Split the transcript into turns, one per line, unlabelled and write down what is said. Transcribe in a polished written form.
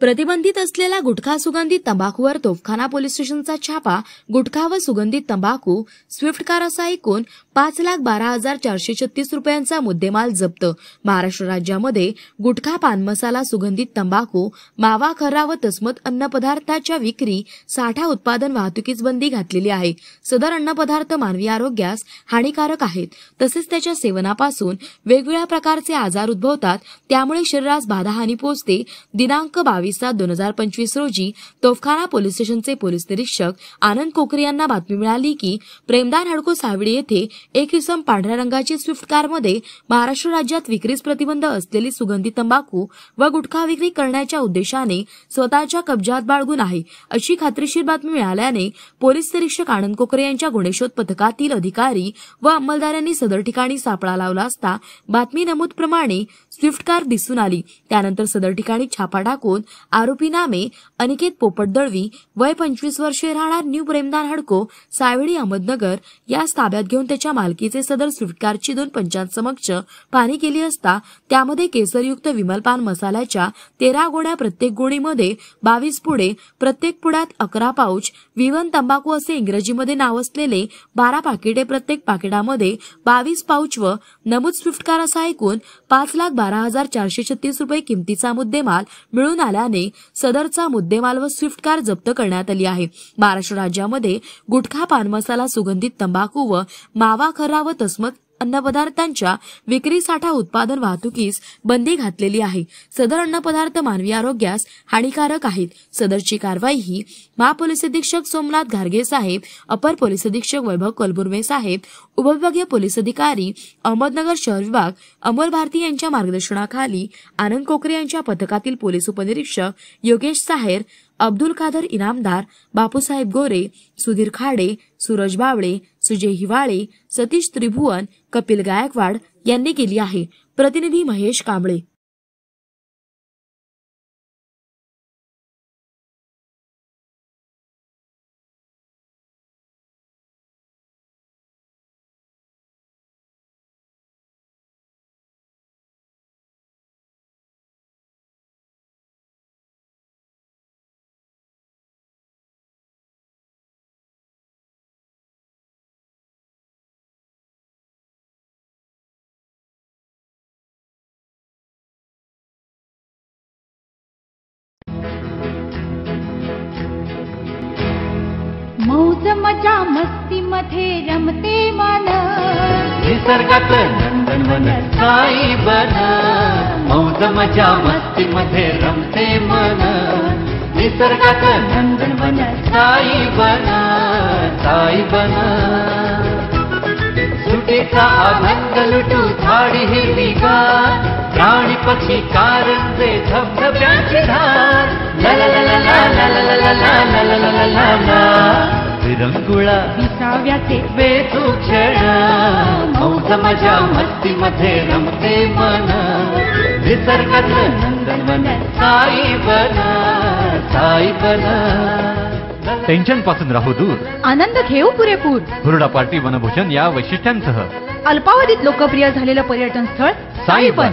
प्रतिबंधित असलेला गुटखा सुगंधित तंबाखूवर तोफखाना पोलीस स्टेशनचा छापा. गुटखा व सुगंधित तंबाखू स्विफ्ट कार असा एकूण 5,12,436 रुपयांचा मुद्देमाल जप्त. महाराष्ट्र राज्यामध्ये गुटखा, पान मसाला, सुगंधित तंबाखू, मावा, खर्रा व तस्मत अन्नपदार्थाच्या विक्री, साठा, उत्पादन, वाहतुकीस बंदी घातलेली आहे. सदर अन्नपदार्थ मानवी आरोग्यास हानिकारक आहेत. तसेच त्याच्या सेवनापासून वेगवेगळ्या प्रकारचे आजार उद्भवतात. त्यामुळे शरीरास बाधाहानी पोहोचते. दिनांक 22/7/2025 रोजी तोफखाना पोलीस स्टेशनचे पोलीस निरीक्षक आनंद कोकरे यांना बातमी मिळाली की प्रेमदार हडको सावडी येथे एक इसम पांढऱ्या रंगाची स्विफ्ट कारमध्ये महाराष्ट्र राज्यात विक्रीस प्रतिबंध असलेली सुगंधित तंबाखू व गुटखा विक्री करण्याच्या उद्देशाने स्वतःच्या कब्जात बाळगून आहे अशी खात्रीशीर बातमी मिळाल्याने पोलीस निरीक्षक आनंद कोकरे यांच्या गुन्हेशोध पथकातील अधिकारी व अंमलदारांनी सदर ठिकाणी सापळा लावला असता बातमी नमूदप्रमाणे स्विफ्ट कार दिसून आली. त्यानंतर सदर ठिकाणी छापा टाकून आरोपी नामे अनिकेत पोपट दळवी, वय 25 वर्षे, राहणार न्यू प्रेमदार हडको सावडी, अहमदनगर यास ताब्यात घेऊन त्याच्या मालकीचे सदर स्विफ्ट कारची 2 पंचांसमक्ष पाहणी केली असता त्यामध्ये केसरयुक्त विमल पान मसाल्याच्या 13 गोण्या, प्रत्येक गोणीमध्ये 22 पुडे, प्रत्येक पुड्यात 11 पाऊच, विवन तंबाखू असे इंग्रजीमध्ये नाव असलेले 12 पाकिटे, प्रत्येक पाकिटामध्ये 22 पाऊच व नमूद स्विफ्ट कार असा एकूण 5,12,436 रुपये किमतीचा मुद्देमाल मिळून आल्याने सदरचा मुद्देमाल व स्विफ्ट कार जप्त करण्यात आली आहे. महाराष्ट्र राज्यामध्ये गुटखा, पान मसाला, सुगंधित तंबाखू व मावा, खर्रा व तस्मत अन्नपदार्थांच्या विक्री, साठा, उत्पादन, वाहतुकीस बंदी घातलेली आहे. सदर अन्नपदार्थ मानवी आरोग्यास हानिकारक आहेत. सदरची कारवाई ही महापोलीस अधीक्षक सोमनाथ घारगे साहेब, अपर पोलीस अधीक्षक वैभव कलबुर्मे साहेब, उपविभागीय पोलीस अधिकारी अहमदनगर शहर विभाग अमोल भारती यांच्या मार्गदर्शनाखाली आनंद कोकरे यांच्या पथकातील पोलीस उपनिरीक्षक योगेश साहेर, अब्दुल कादर इनामदार, बापूसाहेब गोरे, सुधीर खाडे, सूरज बावळे, सुजय हिवाळे, सतीश त्रिभुवन, कपिल गायकवाड यांनी केली आहे. प्रतिनिधी महेश कांबळे.
मौज मजा मस्ती मध्ये रमते मन,
निसर्गात नंदनवन साई बन. मौज मजा मस्ती मध्ये रमते मन, निसर्गात नंदनवन साई बन, साई बन. सुटीचा आनंद लुटू झाडी हिरवीगार, प्राणी पक्षी कारंजे धबधब्याची धार. ला ला ला ला ला ला ला ला ला ला ला ला ला. विरंगुळा
विसाव्याचे
बेतू क्षण, मौज मजा मस्ती मध्ये रमते मन, निसर्गात नंदनवन साई बन, साई बन.
टेन्शन पासून राहू दूर,
आनंद घेऊ पुरेपूर.
हुरडा पार्टी, वनभोजन या वैशिष्ट्यांसह
अल्पावधीत लोकप्रिय झालेलं पर्यटन स्थळ साईबन.